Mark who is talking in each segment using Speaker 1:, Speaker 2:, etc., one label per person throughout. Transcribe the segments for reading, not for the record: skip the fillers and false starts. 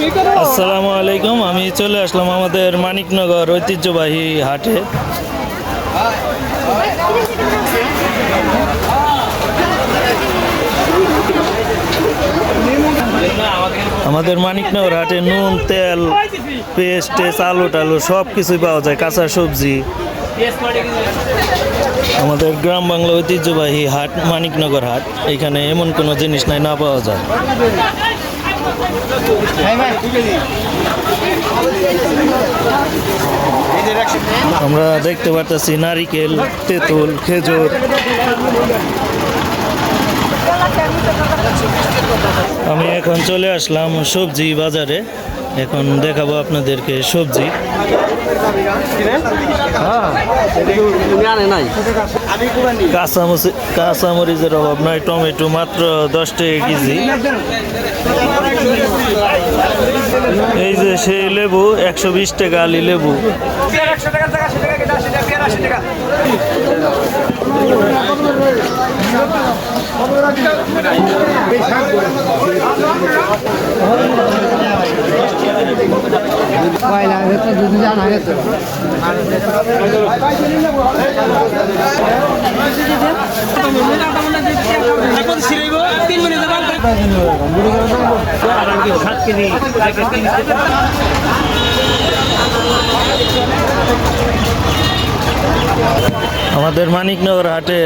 Speaker 1: আসসালামু আলাইকুম। আমি চলে আসলাম আমাদের মানিকনগর ঐতিহ্যবাহী হাটে। আমাদের মানিকনগর হাটে নুন, তেল, পেস্ট, আলু টালু সব কিছুই পাওয়া যায়, কাঁচা সবজি। আমাদের গ্রাম বাংলা ঐতিহ্যবাহী হাট মানিকনগর হাট। এখানে এমন কোনো জিনিস নাই না পাওয়া যায়। আমরা দেখতে পারতেছি নারিকেল, তেঁতুল, খেজুর। আমি এখন চলে আসলাম সবজি বাজারে। এখন দেখাবো আপনাদেরকে সবজি। কাঁচামরিচের অভাব নয়, টমেটো মাত্র 10 টাকা কেজি। এই যে সেই লেবু 120 টাকা, আলি লেবু। আমাদের মানিকনগর হাটে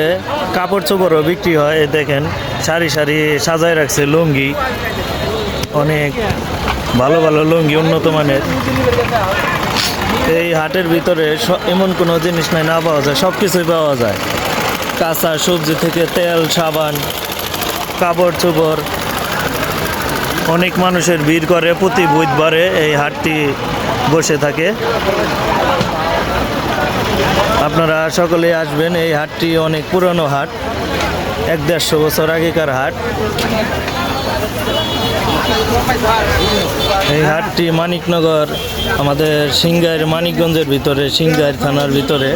Speaker 1: কাপড় চোপড়ও বিক্রি হয়। দেখেন সারি সারি সাজায় রাখছে লুঙ্গি, অনেক ভালো ভালো লুঙ্গি, উন্নত মানের। এই হাটের ভিতরে এমন কোনো জিনিস নাই না পাওয়া যায়, সব কিছুই পাওয়া যায়। কাঁচা সবজি থেকে তেল, সাবান, কাপড় চোপড়। অনেক মানুষের ভিড় করে, প্রতি বুধবারে এই হাটটি বসে থাকে। আপনারা সকলে আসবেন। এই হাটটি অনেক পুরনো হাট, 100-150 বছর আগেকার হাট। এই হাটটি মানিকনগর, আমাদের সিংগাইর, মানিকগঞ্জের ভিতরে, সিংগাইর থানার ভিতরে।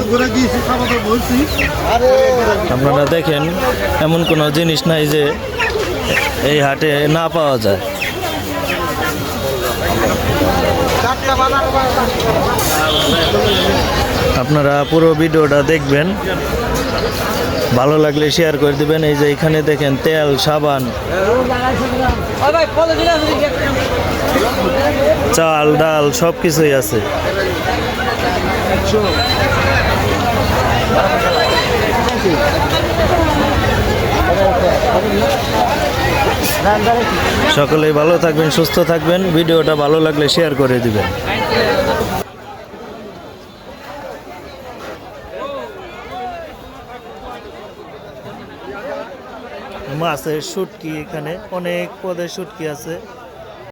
Speaker 1: আপনারা দেখেন এমন কোনো জিনিস নাই যে এই হাটে না পাওয়া যায়। আপনারা পুরো ভিডিওটা দেখবেন, ভালো লাগলে শেয়ার করে দিবেন। এই যে এখানে দেখেন তেল, সাবান, চাল, ডাল সব কিছুই আছে। সকলেই ভালো থাকবেন, সুস্থ থাকবেন। ভিডিওটা ভালো লাগলে শেয়ার করে দিবেন। মাছের শুটকি, এখানে অনেক পদের শুটকি আছে।